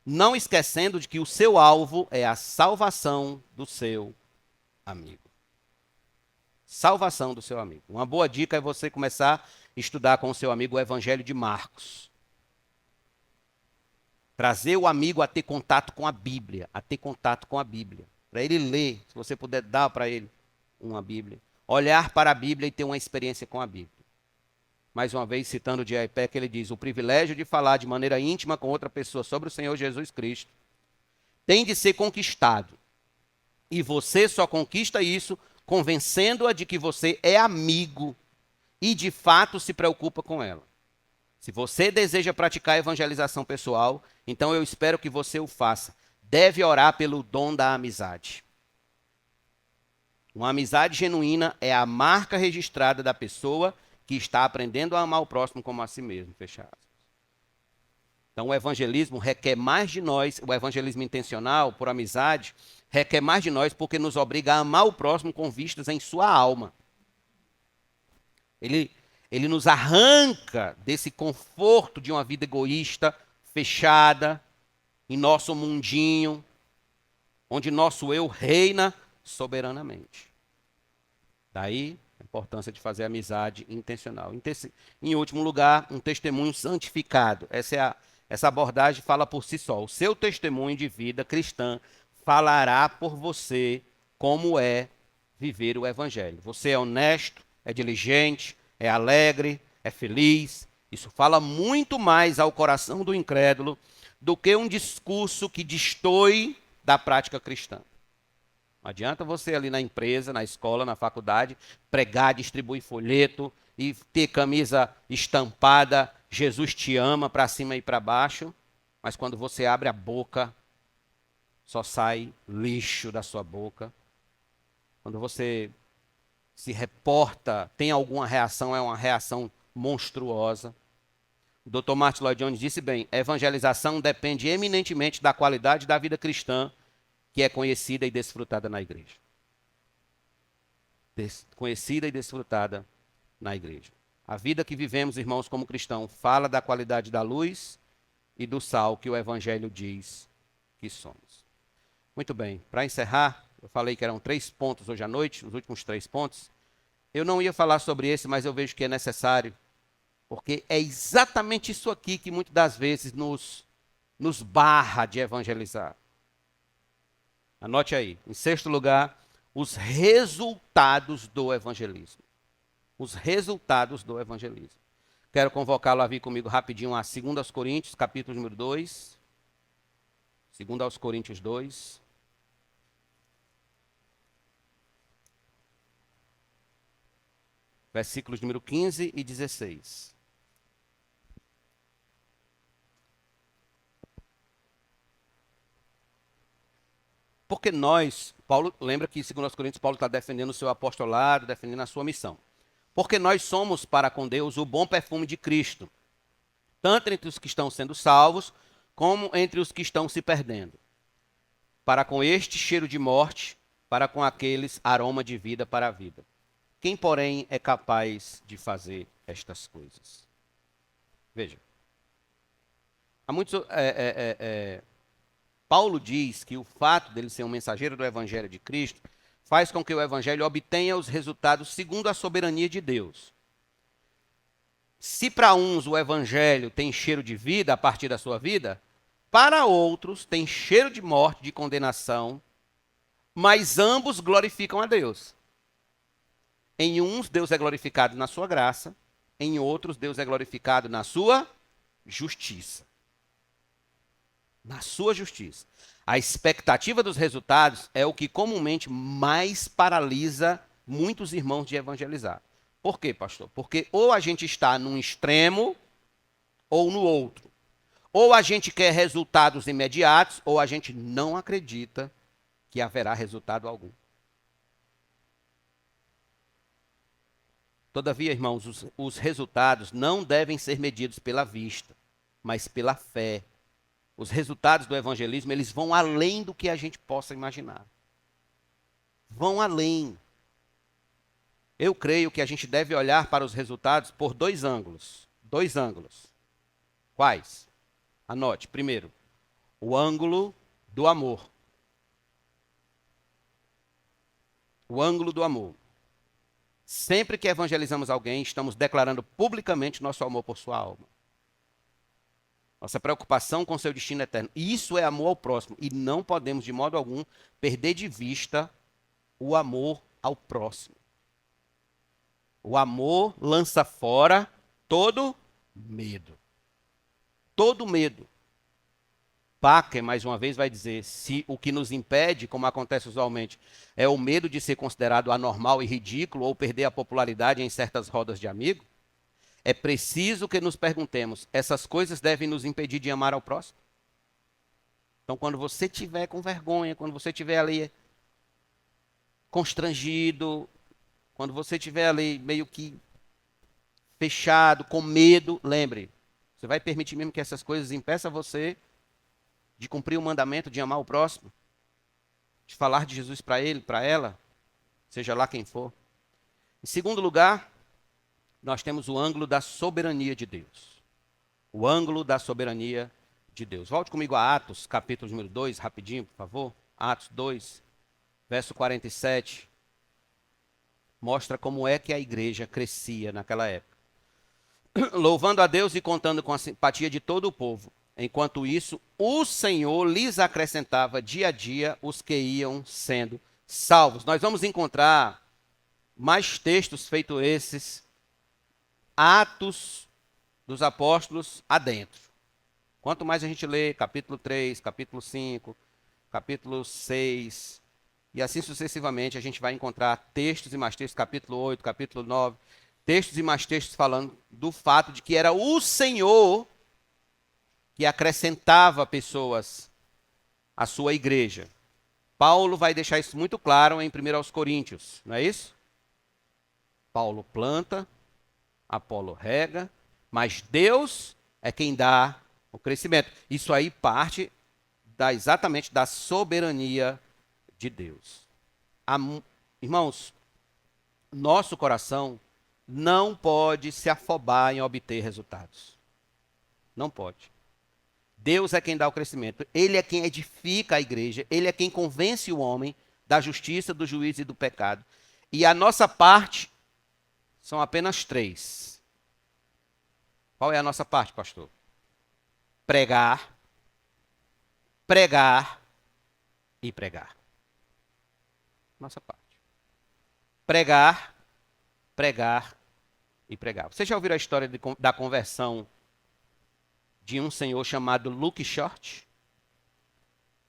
Não esquecendo de que o seu alvo é a salvação do seu amigo. Salvação do seu amigo. Uma boa dica é você começar a estudar com o seu amigo o Evangelho de Marcos. Trazer o amigo a ter contato com a Bíblia, para ele ler, se você puder dar para ele uma Bíblia. Olhar para a Bíblia e ter uma experiência com a Bíblia. Mais uma vez, citando o J.I. Packer, ele diz, o privilégio de falar de maneira íntima com outra pessoa sobre o Senhor Jesus Cristo tem de ser conquistado. E você só conquista isso convencendo-a de que você é amigo e de fato se preocupa com ela. Se você deseja praticar evangelização pessoal, então eu espero que você o faça. Deve orar pelo dom da amizade. Uma amizade genuína é a marca registrada da pessoa que está aprendendo a amar o próximo como a si mesmo. Fechado. Então o evangelismo requer mais de nós, o evangelismo intencional, por amizade, requer mais de nós porque nos obriga a amar o próximo com vistas em sua alma. Ele nos arranca desse conforto de uma vida egoísta, fechada, em nosso mundinho, onde nosso eu reina soberanamente. Daí a importância de fazer amizade intencional. Em último lugar, um testemunho santificado. Essa abordagem fala por si só. O seu testemunho de vida cristã falará por você como é viver o evangelho. Você é honesto, é diligente, é alegre, é feliz. Isso fala muito mais ao coração do incrédulo do que um discurso que destoe da prática cristã. Não adianta você ali na empresa, na escola, na faculdade, pregar, distribuir folheto e ter camisa estampada, Jesus te ama, para cima e para baixo, mas quando você abre a boca, só sai lixo da sua boca. Quando você se reporta, tem alguma reação, é uma reação monstruosa. O Dr. Martin Lloyd Jones disse bem, a evangelização depende eminentemente da qualidade da vida cristã, que é conhecida e desfrutada na igreja. Conhecida e desfrutada na igreja. A vida que vivemos, irmãos, como cristãos, fala da qualidade da luz e do sal que o evangelho diz que somos. Muito bem, para encerrar, eu falei que eram 3 pontos hoje à noite, os últimos 3 pontos. Eu não ia falar sobre esse, mas eu vejo que é necessário, porque é exatamente isso aqui que muitas das vezes nos barra de evangelizar. Anote aí. Em 6º lugar, os resultados do evangelismo. Os resultados do evangelismo. Quero convocá-lo a vir comigo rapidinho a 2 Coríntios, capítulo número 2. 2 Coríntios 2. Versículos número 15 e 16. Porque Paulo, lembra que em 2 Coríntios, Paulo está defendendo o seu apostolado, defendendo a sua missão. Porque nós somos para com Deus o bom perfume de Cristo, tanto entre os que estão sendo salvos, como entre os que estão se perdendo. Para com este cheiro de morte, para com aqueles aroma de vida para a vida. Quem, porém, é capaz de fazer estas coisas? Veja. Há muitos... Paulo diz que o fato dele ser um mensageiro do Evangelho de Cristo faz com que o evangelho obtenha os resultados segundo a soberania de Deus. Se para uns o evangelho tem cheiro de vida a partir da sua vida, para outros tem cheiro de morte, de condenação, mas ambos glorificam a Deus. Em uns, Deus é glorificado na sua graça, em outros, Deus é glorificado na sua justiça. Na sua justiça. A expectativa dos resultados é o que comumente mais paralisa muitos irmãos de evangelizar. Por quê, pastor? Porque ou a gente está num extremo ou no outro. Ou a gente quer resultados imediatos, ou a gente não acredita que haverá resultado algum. Todavia, irmãos, os resultados não devem ser medidos pela vista, mas pela fé. Os resultados do evangelismo, eles vão além do que a gente possa imaginar. Vão além. Eu creio que a gente deve olhar para os resultados por dois ângulos. Dois ângulos. Quais? Anote. Primeiro, o ângulo do amor. O ângulo do amor. Sempre que evangelizamos alguém, estamos declarando publicamente nosso amor por sua alma. Nossa preocupação com seu destino eterno. Isso é amor ao próximo. E não podemos, de modo algum, perder de vista o amor ao próximo. O amor lança fora todo medo. Todo medo. Packer, mais uma vez, vai dizer, se o que nos impede, como acontece usualmente, é o medo de ser considerado anormal e ridículo ou perder a popularidade em certas rodas de amigos, é preciso que nos perguntemos, essas coisas devem nos impedir de amar ao próximo? Então, quando você estiver com vergonha, quando você estiver ali constrangido, quando você estiver ali meio que fechado, com medo, lembre, você vai permitir mesmo que essas coisas impeçam você de cumprir o mandamento de amar o próximo? De falar de Jesus para ele, para ela, seja lá quem for. Em segundo lugar, nós temos o ângulo da soberania de Deus. O ângulo da soberania de Deus. Volte comigo a Atos, capítulo número 2, rapidinho, por favor. Atos 2, verso 47. Mostra como é que a igreja crescia naquela época. Louvando a Deus e contando com a simpatia de todo o povo. Enquanto isso, o Senhor lhes acrescentava dia a dia os que iam sendo salvos. Nós vamos encontrar mais textos feitos esses, Atos dos Apóstolos adentro. Quanto mais a gente lê capítulo 3, capítulo 5, capítulo 6, e assim sucessivamente, a gente vai encontrar textos e mais textos, capítulo 8, capítulo 9, textos e mais textos falando do fato de que era o Senhor que acrescentava pessoas à sua igreja. Paulo vai deixar isso muito claro em 1 Coríntios, não é isso? Paulo planta, Apolo rega, mas Deus é quem dá o crescimento. Isso aí parte exatamente da soberania de Deus. Irmãos, nosso coração não pode se afobar em obter resultados. Não pode. Deus é quem dá o crescimento. Ele é quem edifica a igreja. Ele é quem convence o homem da justiça, do juízo e do pecado. E a nossa parte são apenas 3. Qual é a nossa parte, pastor? Pregar, pregar e pregar. Nossa parte. Pregar, pregar e pregar. Você já ouviu a história da conversão de um senhor chamado Luke Short?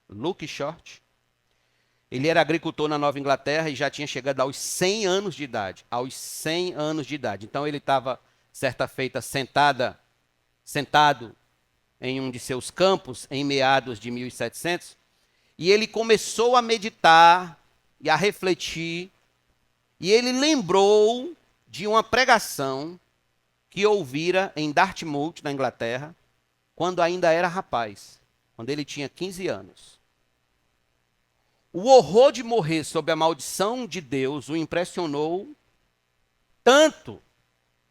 Luke Short. Ele era agricultor na Nova Inglaterra e já tinha chegado aos 100 anos de idade. Aos 100 anos de idade. Então ele estava, certa feita, sentado em um de seus campos, em meados de 1700, e ele começou a meditar e a refletir, e ele lembrou de uma pregação que ouvira em Dartmouth, na Inglaterra, quando ainda era rapaz, quando ele tinha 15 anos. O horror de morrer sob a maldição de Deus o impressionou tanto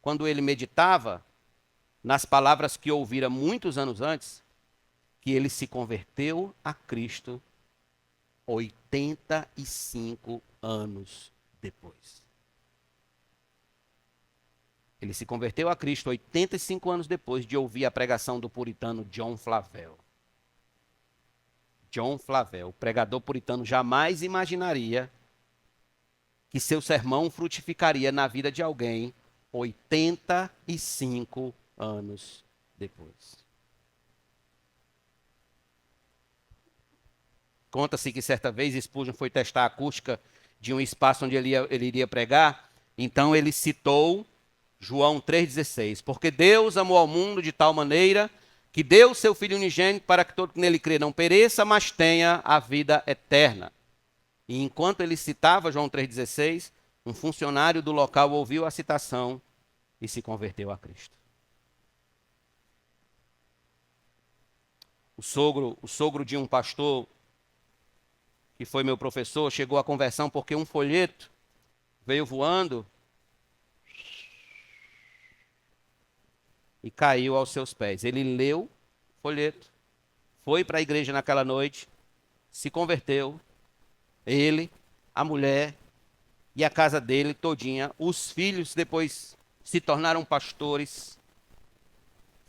quando ele meditava nas palavras que ouvira muitos anos antes, que ele se converteu a Cristo 85 anos depois. Ele se converteu a Cristo 85 anos depois de ouvir a pregação do puritano John Flavel. John Flavel, o pregador puritano, jamais imaginaria que seu sermão frutificaria na vida de alguém 85 anos depois. Conta-se que certa vez Spurgeon foi testar a acústica de um espaço onde ele iria pregar, então ele citou João 3,16, porque Deus amou ao mundo de tal maneira que deu o seu Filho unigênito para que todo que nele crê não pereça, mas tenha a vida eterna. E enquanto ele citava João 3,16, um funcionário do local ouviu a citação e se converteu a Cristo. O sogro de um pastor, que foi meu professor, chegou à conversão porque um folheto veio voando e caiu aos seus pés. Ele leu o folheto, foi para a igreja naquela noite, se converteu, ele, a mulher e a casa dele todinha. Os filhos depois se tornaram pastores,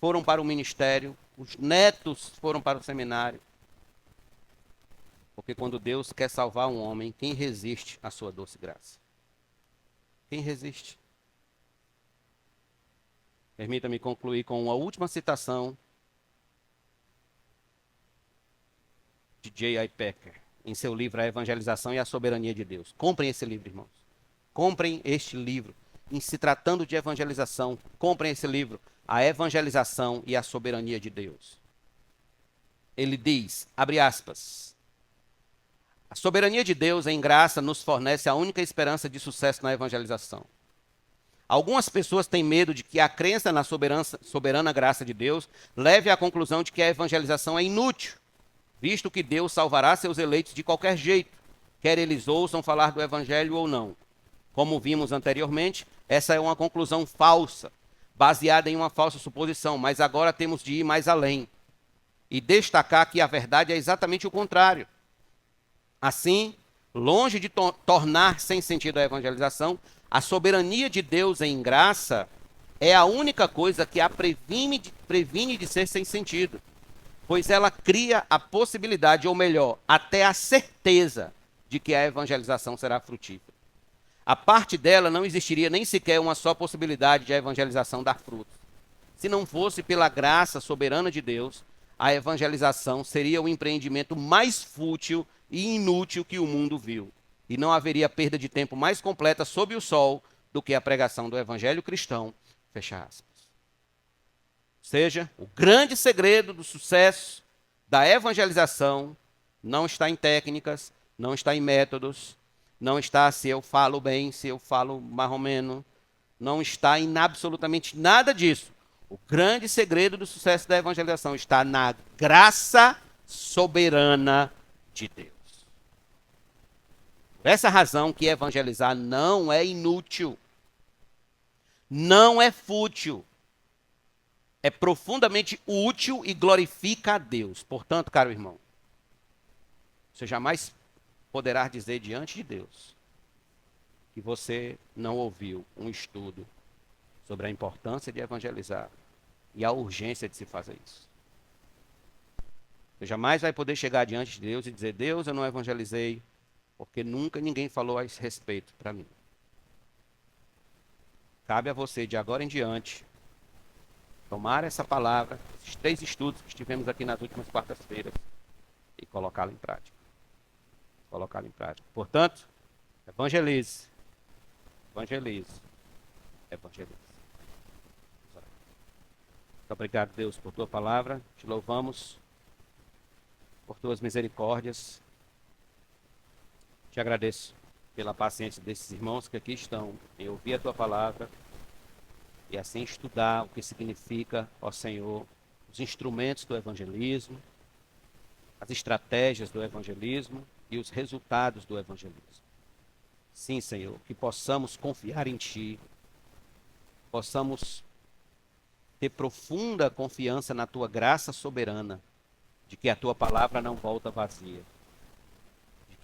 foram para o ministério, os netos foram para o seminário. Porque quando Deus quer salvar um homem, quem resiste à sua doce graça? Quem resiste? Permita-me concluir com uma última citação de J.I. Packer, em seu livro A Evangelização e a Soberania de Deus. Comprem esse livro, irmãos. Comprem este livro. Em se tratando de evangelização, comprem esse livro, A Evangelização e a Soberania de Deus. Ele diz, abre aspas, a soberania de Deus em graça nos fornece a única esperança de sucesso na evangelização. Algumas pessoas têm medo de que a crença na soberana graça de Deus leve à conclusão de que a evangelização é inútil, visto que Deus salvará seus eleitos de qualquer jeito, quer eles ouçam falar do evangelho ou não. Como vimos anteriormente, essa é uma conclusão falsa, baseada em uma falsa suposição, mas agora temos de ir mais além e destacar que a verdade é exatamente o contrário. Assim, longe de tornar sem sentido a evangelização, a soberania de Deus em graça é a única coisa que a previne de ser sem sentido, pois ela cria a possibilidade, ou melhor, até a certeza de que a evangelização será frutífera. A parte dela não existiria nem sequer uma só possibilidade de a evangelização dar frutos. Se não fosse pela graça soberana de Deus, a evangelização seria o empreendimento mais fútil e inútil que o mundo viu. E não haveria perda de tempo mais completa sob o sol do que a pregação do evangelho cristão. Fecha aspas. Ou seja, o grande segredo do sucesso da evangelização não está em técnicas, não está em métodos, não está se eu falo bem, se eu falo mais ou menos, não está em absolutamente nada disso. O grande segredo do sucesso da evangelização está na graça soberana de Deus. Por essa razão que evangelizar não é inútil, não é fútil, é profundamente útil e glorifica a Deus. Portanto, caro irmão, você jamais poderá dizer diante de Deus que você não ouviu um estudo sobre a importância de evangelizar e a urgência de se fazer isso. Você jamais vai poder chegar diante de Deus e dizer, Deus, eu não evangelizei, porque nunca ninguém falou a esse respeito para mim. Cabe a você, de agora em diante, tomar essa palavra, esses 3 estudos que estivemos aqui nas últimas quartas-feiras, e colocá-lo em prática. Colocá-lo em prática. Portanto, evangelize. Evangelize. Evangelize. Muito obrigado, Deus, por tua palavra. Te louvamos por tuas misericórdias. Te agradeço pela paciência desses irmãos que aqui estão em ouvir a tua palavra e assim estudar o que significa, ó Senhor, os instrumentos do evangelismo, as estratégias do evangelismo e os resultados do evangelismo. Sim, Senhor, que possamos confiar em Ti, possamos ter profunda confiança na Tua graça soberana, de que a Tua palavra não volta vazia,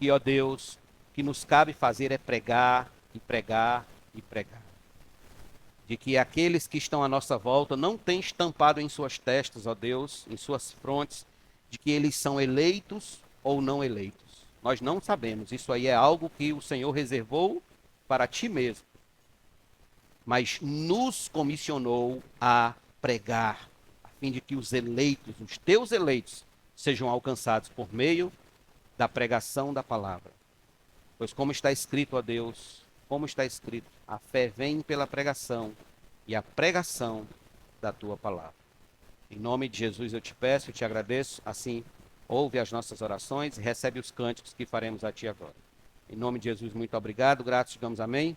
que, ó Deus, que nos cabe fazer é pregar e pregar e pregar. De que aqueles que estão à nossa volta não têm estampado em suas testas, ó Deus, em suas frontes, de que eles são eleitos ou não eleitos. Nós não sabemos, isso aí é algo que o Senhor reservou para ti mesmo. Mas nos comissionou a pregar, a fim de que os eleitos, os teus eleitos, sejam alcançados por meio da pregação da palavra. Pois como está escrito, ó Deus, como está escrito, a fé vem pela pregação e a pregação da tua palavra. Em nome de Jesus eu te peço e te agradeço, assim ouve as nossas orações e recebe os cânticos que faremos a ti agora. Em nome de Jesus, muito obrigado, gratos, digamos amém.